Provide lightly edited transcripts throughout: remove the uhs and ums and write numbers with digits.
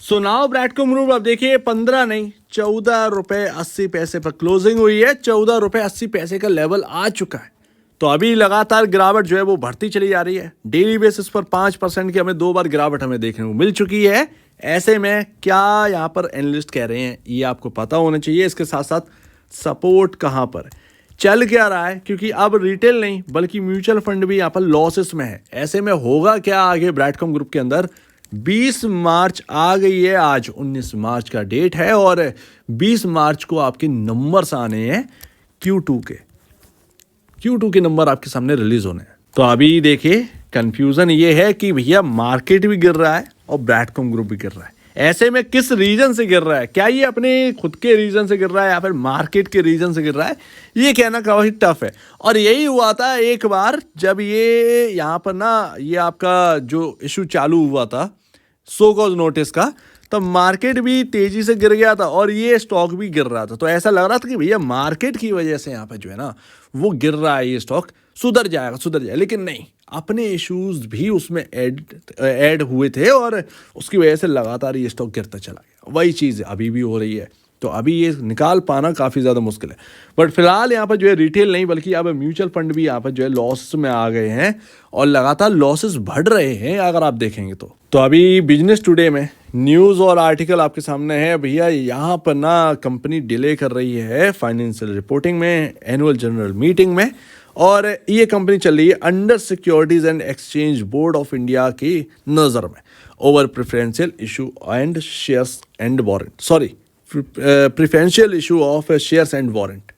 So now ब्रैडकॉम group अब देखिए 15 नहीं 14 रुपए 80 पैसे पर क्लोजिंग हुई है। 14 रुपए 80 पैसे का लेवल आ चुका है। तो अभी लगातार गिरावट जो है वो बढ़ती चली जा रही है। डेली बेसिस पर 5% की हमें 2 बार गिरावट हमें देखने को मिल चुकी है। ऐसे में क्या यहाँ पर एनालिस्ट कह रहे हैं ये आपको पता होना चाहिए। इसके साथ साथ सपोर्ट कहाँ पर चल क्या रहा है, क्योंकि अब रिटेल नहीं बल्कि म्यूचुअल फंड भी यहाँ पर लॉसेस में है। ऐसे में होगा क्या आगे ब्रैडकॉम ग्रुप के अंदर। 20 मार्च आ गई है, आज 19 मार्च का डेट है और 20 मार्च को आपके नंबर्स आने हैं Q2 के नंबर आपके सामने रिलीज होने हैं। तो अभी देखिए कंफ्यूजन ये है कि भैया मार्केट भी गिर रहा है और ब्रैडकॉम ग्रुप भी गिर रहा है। ऐसे में किस रीजन से गिर रहा है, क्या ये अपने खुद के रीजन से गिर रहा है या फिर मार्केट के रीजन से गिर रहा है, ये कहना काफी टफ है। और यही हुआ था एक बार जब ये यहाँ पर ना ये आपका जो इशू चालू हुआ था सो कॉज नोटिस का, तब मार्केट भी तेजी से गिर गया था और ये स्टॉक भी गिर रहा था। तो ऐसा लग रहा था कि भैया मार्केट की वजह से यहाँ पे जो है ना वो गिर रहा है, ये स्टॉक सुधर जाएगा, लेकिन नहीं, अपने इश्यूज भी उसमें ऐड हुए थे और उसकी वजह से लगातार ये स्टॉक गिरता चला गया। वही चीज़ अभी भी हो रही है। तो अभी ये निकाल पाना काफ़ी ज़्यादा मुश्किल है। बट फिलहाल यहाँ पर जो है रिटेल नहीं बल्कि अब म्यूचुअल फंड भी यहाँ पर जो है लॉस में आ गए हैं और लगातार लॉसेस बढ़ रहे हैं अगर आप देखेंगे तो अभी बिजनेस टुडे में न्यूज़ और आर्टिकल आपके सामने है। भैया यहाँ पर ना कंपनी डिले कर रही है फाइनेंशियल रिपोर्टिंग में, एनुअल जनरल मीटिंग में, और ये कंपनी चल रही है under securities and exchange board of India की नज़र में over preferential issue and shares and warrant preferential issue of shares and warrant.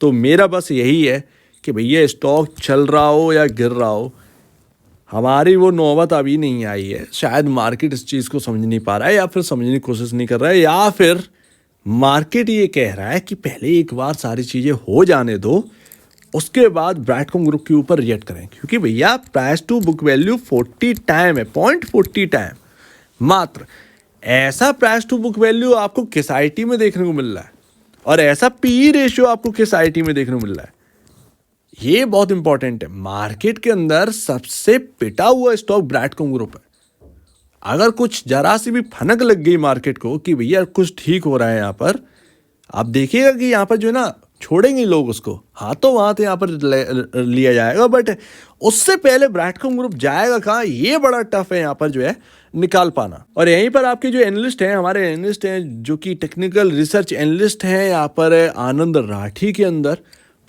तो मेरा बस यही है कि भैया स्टॉक चल रहा हो या गिर रहा हो, हमारी वो नौबत अभी नहीं आई है। शायद मार्केट इस चीज़ को समझ नहीं पा रहा है या फिर समझने की कोशिश नहीं कर रहा है, या फिर मार्केट ये कह रहा है कि पहले एक बार सारी चीज़ें हो जाने दो, उसके बाद ब्रैडकॉम ग्रुप के ऊपर रिएक्ट करें। क्योंकि भैया price to book value 40 time है, 0.40 टाइम मात्र। ऐसा प्राइस टू बुक वैल्यू आपको किस आईटी में देखने को मिल रहा है और ऐसा पी रेशियो आपको किस आईटी में देखने को मिल रहा है, ये बहुत इंपॉर्टेंट है। मार्केट के अंदर सबसे पिटा हुआ स्टॉक ब्रैडकॉम ग्रुप है। अगर कुछ जरा सी भी फनक लग गई मार्केट को कि भैया कुछ ठीक हो रहा है यहाँ पर, आप देखिएगा कि यहाँ पर जो है ना छोड़ेंगे लोग उसको, हाथों हाथ यहाँ पर लिया जाएगा। बट उससे पहले ब्रैडकॉम ग्रुप जाएगा कहाँ, ये बड़ा टफ है यहाँ पर जो है निकाल पाना। और यहीं पर आपके जो एनालिस्ट हैं, हमारे एनालिस्ट हैं जो कि टेक्निकल रिसर्च एनालिस्ट हैं यहाँ पर आनंद राठी के अंदर,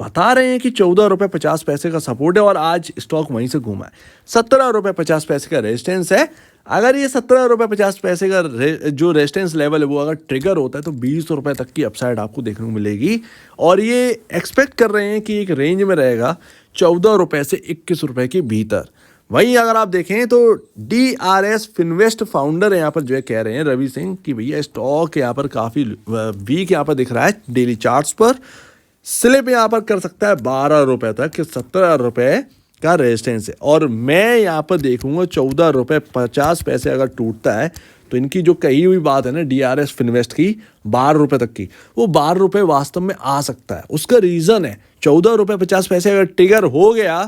बता रहे हैं कि 14 रुपए 50 पैसे का सपोर्ट है और आज स्टॉक वहीं से घूमा है। 17 रुपए 50 पैसे का रेजिस्टेंस है। अगर ये 17 रुपए 50 पैसे का जो रेजिस्टेंस लेवल है वो अगर ट्रिगर होता है तो 20 रुपए तक की अपसाइड आपको देखने को मिलेगी। और ये एक्सपेक्ट कर रहे हैं कि एक रेंज में रहेगा 14 रुपए से 21 रुपए के भीतर। वहीं अगर आप देखें तो DRS फिनवेस्ट फाउंडर यहाँ पर जो है कह रहे हैं रवि सिंह कि भैया स्टॉक यहाँ पर काफ़ी वीक यहाँ पर दिख रहा है डेली चार्ट्स पर। स्लिप यहाँ पर कर सकता है 12 रुपए तक, 17 रुपए का रेजिस्टेंस है। और मैं यहाँ पर देखूंगा 14 रुपए 50 पैसे अगर टूटता है तो इनकी जो कही हुई बात है ना DRS फिनवेस्ट की 12 रुपए तक की, वो 12 रुपए वास्तव में आ सकता है। उसका रीज़न है 14 रुपए 50 पैसे अगर ट्रिगर हो गया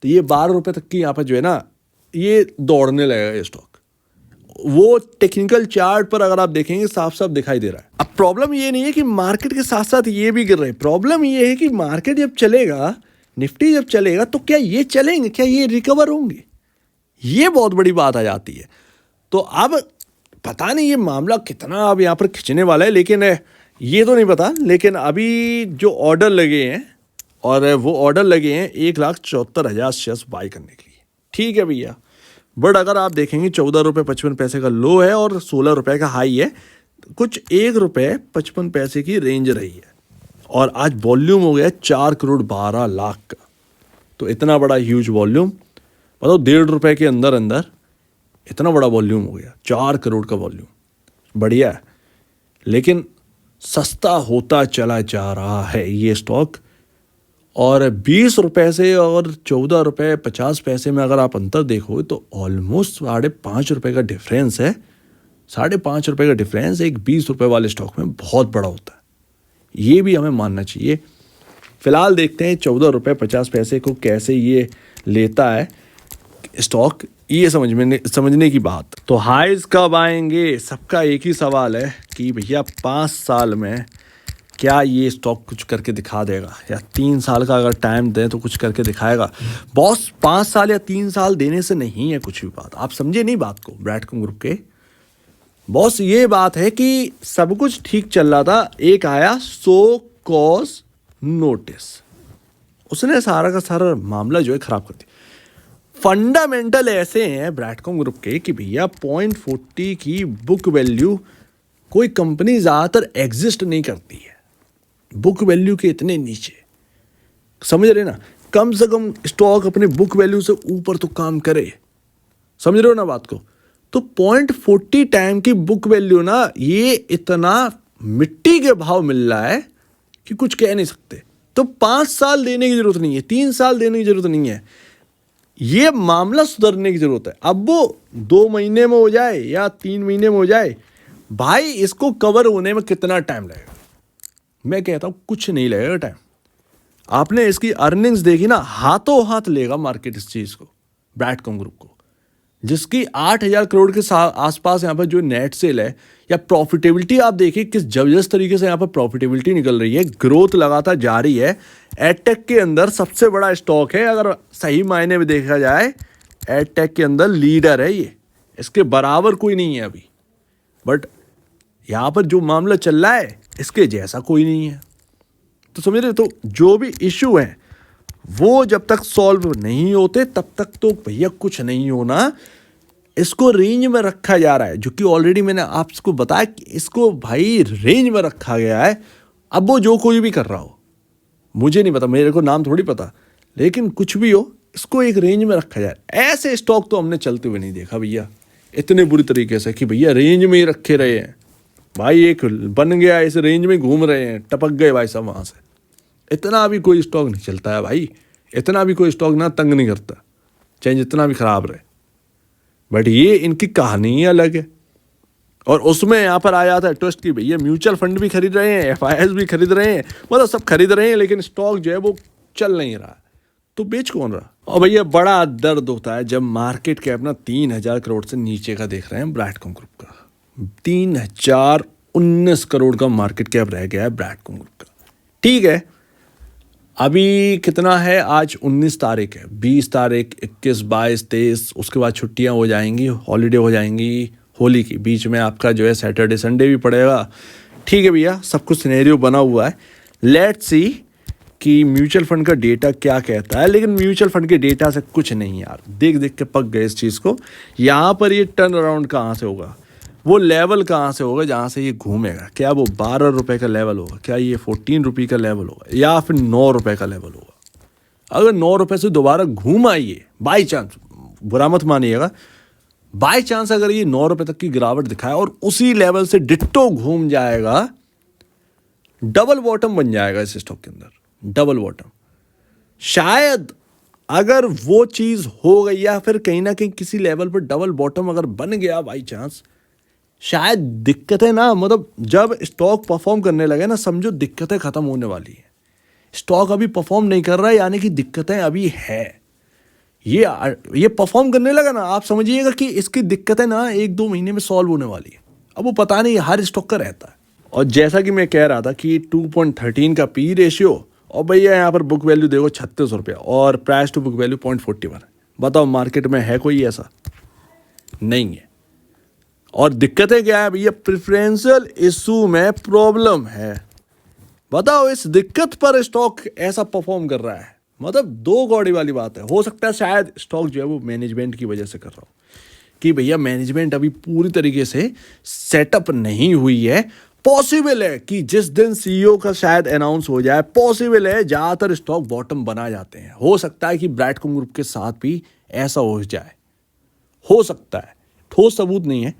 तो ये 12 रुपए तक की यहाँ पर जो है ना ये दौड़ने लगेगा ये स्टॉक। वो टेक्निकल चार्ट पर अगर आप देखेंगे साफ साफ दिखाई दे रहा है। अब प्रॉब्लम ये नहीं है कि मार्केट के साथ साथ ये भी गिर रहे हैं, प्रॉब्लम ये है कि मार्केट जब चलेगा, निफ्टी जब चलेगा तो क्या ये चलेंगे, क्या ये रिकवर होंगे, ये बहुत बड़ी बात आ जाती है। तो अब पता नहीं ये मामला कितना अब यहाँ पर खिंचने वाला है, लेकिन ये तो नहीं पता। लेकिन अभी जो ऑर्डर लगे हैं और वो ऑर्डर लगे हैं 1,74,000 शेयर्स बाई करने के लिए, ठीक है भैया। बट अगर आप देखेंगे 14 रुपए 55 पैसे का लो है और 16 रुपए का हाई है, कुछ 1 रुपए 55 पैसे की रेंज रही है और आज वॉल्यूम हो गया 4,12,00,000 का। तो इतना बड़ा ह्यूज वॉल्यूम, मतलब 1.5 रुपए के अंदर अंदर इतना बड़ा वॉल्यूम हो गया, 4 करोड़ का वॉल्यूम, बढ़िया है। लेकिन सस्ता होता चला जा रहा है ये स्टॉक। और 20 रुपए से और 14 रुपए 50 पैसे में अगर आप अंतर देखो तो ऑलमोस्ट 5.5 रुपए का डिफरेंस है। 5.5 रुपए का डिफरेंस एक 20 रुपए वाले स्टॉक में बहुत बड़ा होता है, ये भी हमें मानना चाहिए। फिलहाल देखते हैं 14 रुपए 50 पैसे को कैसे ये लेता है। स्टॉक, ये समझने की बात। तो हाइज कब आएंगे, सबका एक ही सवाल है कि भैया 5 साल में क्या ये स्टॉक कुछ करके दिखा देगा, या 3 साल का अगर टाइम दें तो कुछ करके दिखाएगा। बॉस 5 साल या 3 साल देने से नहीं है कुछ भी बात, आप समझे नहीं बात को ब्रैडकॉम ग्रुप के। बॉस ये बात है कि सब कुछ ठीक चल रहा था, एक आया सो कॉज नोटिस, उसने सारा का सारा मामला जो है खराब कर दिया। फंडामेंटल ऐसे हैं ब्रैडकॉम ग्रुप के कि भैया 0.40 की बुक वैल्यू कोई कंपनी ज़्यादातर एग्जिस्ट नहीं करती है, बुक वैल्यू के इतने नीचे, समझ रहे ना। कम से कम स्टॉक अपने बुक वैल्यू से ऊपर तो काम करे, समझ रहे हो ना बात को। तो 0.40 टाइम की बुक वैल्यू ना, ये इतना मिट्टी के भाव मिल रहा है कि कुछ कह नहीं सकते। तो 5 साल देने की जरूरत नहीं है, 3 साल देने की जरूरत नहीं है, ये मामला सुधरने की जरूरत है। अब वो 2 महीने में हो जाए या 3 महीने में हो जाए, भाई इसको कवर होने में कितना टाइम लगेगा, मैं कहता हूं कुछ नहीं लगेगा टाइम। आपने इसकी अर्निंग्स देखी ना, हाथों हाथ लेगा मार्केट इस चीज को, ब्रैडकॉम ग्रुप को, जिसकी 8,000 करोड़ के आसपास यहाँ पर जो नेट सेल है, या प्रॉफिटेबिलिटी आप देखिए किस जबरदस्त तरीके से यहाँ पर प्रॉफिटेबिलिटी निकल रही है, ग्रोथ लगातार जारी है। एडटेक के अंदर सबसे बड़ा स्टॉक है, अगर सही मायने में देखा जाए एडटेक के अंदर लीडर है ये, इसके बराबर कोई नहीं है अभी। बट यहाँ पर जो मामला चल रहा है इसके जैसा कोई नहीं है, तो समझ रहे। तो जो भी इशू है वो जब तक सॉल्व नहीं होते तब तक तो भैया कुछ नहीं होना। इसको रेंज में रखा जा रहा है, जो कि ऑलरेडी मैंने आपको बताया कि इसको भाई रेंज में रखा गया है। अब वो जो कोई भी कर रहा हो, मुझे नहीं पता, मेरे को नाम थोड़ी पता, लेकिन कुछ भी हो इसको एक रेंज में रखा जाए। ऐसे स्टॉक तो हमने चलते हुए नहीं देखा भैया इतने बुरी तरीके से कि भैया रेंज में ही रखे रहे हैं। भाई एक बन गया, इस रेंज में घूम रहे हैं, टपक गए भाई सब वहाँ से। इतना भी कोई स्टॉक नहीं चलता है भाई, इतना भी कोई स्टॉक ना तंग नहीं करता, चाहे जितना भी खराब रहे। बट ये इनकी कहानी ही अलग है। और उसमें यहाँ पर आ जाता है ट्विस्ट की भैया म्यूचुअल फंड भी खरीद रहे हैं, FIS भी खरीद रहे हैं, मतलब सब खरीद रहे हैं, लेकिन स्टॉक जो है वो चल नहीं रहा, तो बेच कौन रहा। और भैया बड़ा दर्द होता है जब मार्केट कैप ना 3,000 करोड़ से नीचे का देख रहे हैं ब्रैडकॉम ग्रुप का। 3,019 करोड़ का मार्केट कैप रह गया है ब्रैडकॉम ग्रुप का। ठीक है, अभी कितना है, आज 19 तारीख है, 20 तारीख 21, 22, 23, उसके बाद छुट्टियां हो जाएंगी, हॉलीडे हो जाएंगी होली की, बीच में आपका जो है सैटरडे संडे भी पड़ेगा। ठीक है भैया, सब कुछ सिनेरियो बना हुआ है, लेट्स सी कि म्यूचुअल फंड का डेटा क्या कहता है। लेकिन म्यूचुअल फंड के डेटा से कुछ नहीं यार, देख देख के पक गए इस चीज़ को। यहाँ पर ये टर्न अराउंड कहाँ से होगा, वो लेवल कहाँ से होगा जहाँ से ये घूमेगा, क्या वो 12 रुपये का लेवल होगा, क्या ये 14 रुपये का लेवल होगा, या फिर 9 रुपये का लेवल होगा। अगर 9 रुपये से दोबारा घूम आइए बाई चांस, बुरा मत मानिएगा, बाई चांस अगर ये 9 रुपये तक की गिरावट दिखाए और उसी लेवल से डिट्टो घूम जाएगा, डबल बॉटम बन जाएगा इस स्टॉक के अंदर, डबल बॉटम। शायद अगर वो चीज़ हो गई, या फिर कहीं ना कहीं किसी लेवल पर डबल बॉटम अगर बन गया बाई चांस, शायद दिक्कतें ना, मतलब जब स्टॉक परफॉर्म करने लगे ना, समझो दिक्कतें खत्म होने वाली हैं। स्टॉक अभी परफॉर्म नहीं कर रहा है, यानी कि दिक्कतें अभी है। ये परफॉर्म करने लगा ना, आप समझिएगा कि इसकी दिक्कतें ना 1-2 महीने में सॉल्व होने वाली है। अब वो पता नहीं, हर स्टॉक का रहता है। और जैसा कि मैं कह रहा था कि 2.13 का पी रेशियो, और भैया यहाँ पर बुक वैल्यू देखो 36 रुपये, और प्राइस टू बुक वैल्यू 0.41। बताओ मार्केट में है कोई ऐसा? नहीं है। और दिक्कतें क्या है भैया, प्रेफरेंशियल इशू में प्रॉब्लम है। बताओ इस दिक्कत पर स्टॉक ऐसा परफॉर्म कर रहा है, मतलब दो कौड़ी वाली बात है। हो सकता है शायद स्टॉक जो है वो मैनेजमेंट की वजह से कर रहा हो, कि भैया मैनेजमेंट अभी पूरी तरीके से सेटअप नहीं हुई है। पॉसिबल है कि जिस दिन CEO का शायद अनाउंस हो जाए, पॉसिबल है ज़्यादातर स्टॉक बॉटम बना जाते हैं। हो सकता है कि ब्रैडकॉम ग्रुप के साथ भी ऐसा हो जाए, हो सकता है। ठोस सबूत नहीं है,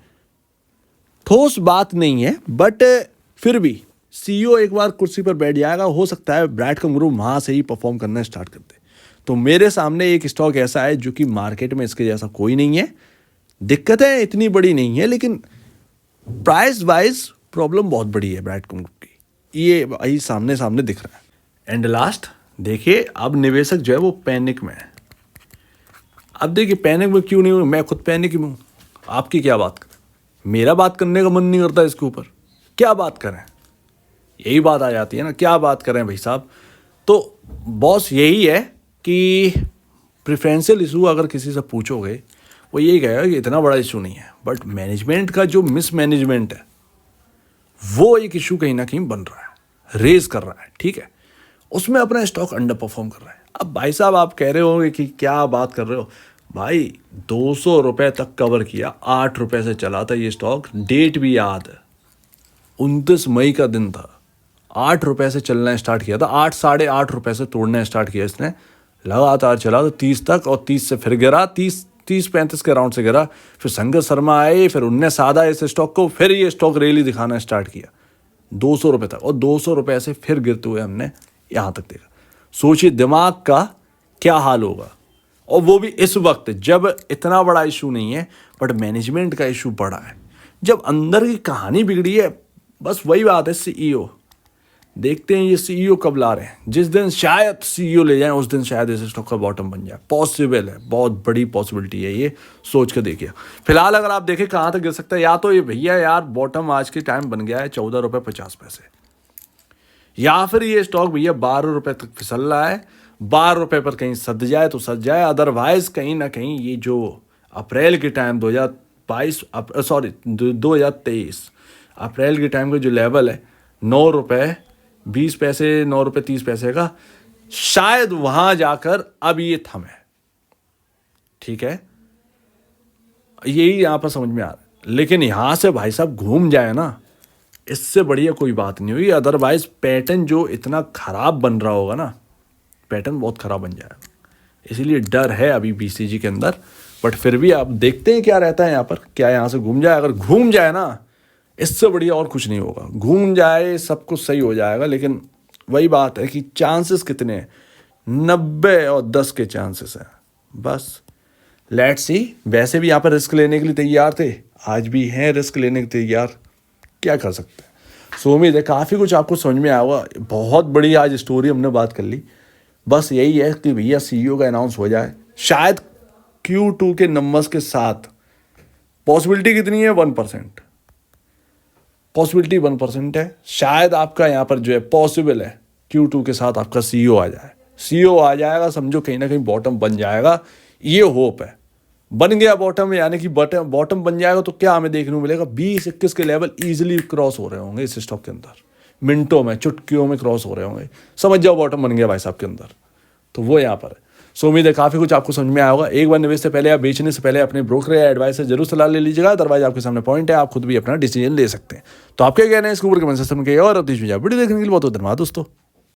ठोस बात नहीं है, बट फिर भी CEO एक बार कुर्सी पर बैठ जाएगा, हो सकता है ब्रैडकॉम ग्रुप वहाँ से ही परफॉर्म करना स्टार्ट कर दे। तो मेरे सामने एक स्टॉक ऐसा है जो कि मार्केट में इसके जैसा कोई नहीं है। दिक्कतें इतनी बड़ी नहीं है, लेकिन प्राइस वाइज प्रॉब्लम बहुत बड़ी है ब्रैडकॉम ग्रुप की, ये वही सामने सामने दिख रहा है। एंड लास्ट देखिए, अब निवेशक जो है वो पैनिक में है। अब देखिए पैनिक में क्यों नहीं हूँ, मैं खुद पैनिक में हूँ, आपकी क्या बात करें, मेरा बात करने का मन नहीं करता इसके ऊपर, क्या बात करें, यही बात आ जाती है ना, क्या बात करें भाई साहब। तो बॉस यही है कि प्रेफरेंशियल इशू अगर किसी से पूछोगे वो यही कहेगा कि इतना बड़ा इशू नहीं है, बट मैनेजमेंट का जो मिसमैनेजमेंट है वो एक इशू कहीं ना कहीं बन रहा है, रेज कर रहा है, ठीक है, उसमें अपना स्टॉक अंडर परफॉर्म कर रहा है। अब भाई साहब आप कह रहे होंगे कि क्या बात कर रहे हो भाई, 200 रुपये तक कवर किया, 8 रुपये से चला था ये स्टॉक, डेट भी याद है 29 मई का दिन था, 8 रुपये से चलना स्टार्ट किया था, 8 साढ़े 8 रुपये से तोड़ना स्टार्ट किया इसने, लगातार चला तो 30 तक, और 30 से फिर गिरा, 30-35 के राउंड से गिरा, फिर संगत शर्मा आए, फिर उनने साधा इस स्टॉक को, फिर ये स्टॉक रैली दिखाना स्टार्ट किया 200 रुपये तक, और 200 रुपये से फिर गिरते हुए हमने यहाँ तक देखा। सोचिए दिमाग का क्या हाल होगा, और वो भी इस वक्त जब इतना बड़ा इशू नहीं है बट मैनेजमेंट का इशू बड़ा है, जब अंदर की कहानी बिगड़ी है। बस वही बात है, सीईओ देखते हैं ये सीईओ कब ला रहे हैं, जिस दिन शायद सीईओ ले जाएं उस दिन शायद इस स्टॉक का बॉटम बन जाए, पॉसिबल है, बहुत बड़ी पॉसिबिलिटी है, ये सोच कर देखिए। फिलहाल अगर आप देखें कहाँ तक गिर सकता है, या तो ये भैया यार बॉटम आज के टाइम बन गया है 14 रुपये 50 पैसे, या फिर ये स्टॉक भैया 12 रुपये तक फिसल रहा है, 12 रुपये पर कहीं सद जाए तो सद जाए, अदरवाइज कहीं ना कहीं ये जो अप्रैल के टाइम 2023 अप्रैल के टाइम का जो लेवल है 9 रुपये 20 पैसे, 9 रुपये 30 पैसे का, शायद वहां जाकर अब ये थमे, ठीक है, यही यहां पर समझ में आ रहा है। लेकिन यहां से भाई साहब घूम जाए ना, इससे बढ़िया कोई बात नहीं हुई, अदरवाइज पैटर्न जो इतना खराब बन रहा होगा ना, पैटर्न बहुत खराब बन जाएगा, इसीलिए डर है अभी बीसीजी के अंदर। बट फिर भी आप देखते हैं क्या रहता है यहाँ पर, क्या यहाँ से घूम जाए, अगर घूम जाए ना इससे बढ़िया और कुछ नहीं होगा, घूम जाए सब कुछ सही हो जाएगा। लेकिन वही बात है कि चांसेस कितने हैं, 90 और 10 के चांसेस हैं, बस लेट्स सी। वैसे भी यहाँ पर रिस्क लेने के लिए तैयार थे, आज भी हैं रिस्क लेने के तैयार, क्या कर सकते हैं। सो उम्मीद है काफ़ी कुछ आपको समझ में आया होगा, बहुत बड़ी आज स्टोरी हमने बात कर ली। बस यही है कि भैया सीईओ का अनाउंस हो जाए, शायद Q2 के नंबर्स के साथ, पॉसिबिलिटी कितनी है 1%, पॉसिबिलिटी 1% है, शायद आपका यहाँ पर जो है पॉसिबल है Q2 के साथ आपका सीईओ आ जाए, सीईओ आ जाएगा, समझो कहीं ना कहीं बॉटम बन जाएगा, ये होप है। बन गया बॉटम, यानी कि बॉटम बन जाएगा तो क्या हमें देखने को मिलेगा, 20-21 के लेवल इजीली क्रॉस हो रहे होंगे इस स्टॉक के अंदर, मिनटों में, चुटकियों में क्रॉस हो रहे होंगे, समझ जाओ बॉटम बन गया भाई साहब के अंदर, तो वो यहाँ पर है। सो उम्मीद है काफ़ी कुछ आपको समझ में आया होगा। एक बार निवेश से पहले या बेचने से पहले अपने ब्रोकर या एडवाइस से जरूर सलाह ले लीजिएगा, अदरवाइज आपके सामने पॉइंट है, आप खुद भी अपना डिसीजन ले सकते हैं। तो आपके कहना है इसके ऊपर कमेंट सेक्शन में, और वीडियो देखने के लिए बहुत बहुत धन्यवाद दोस्तों।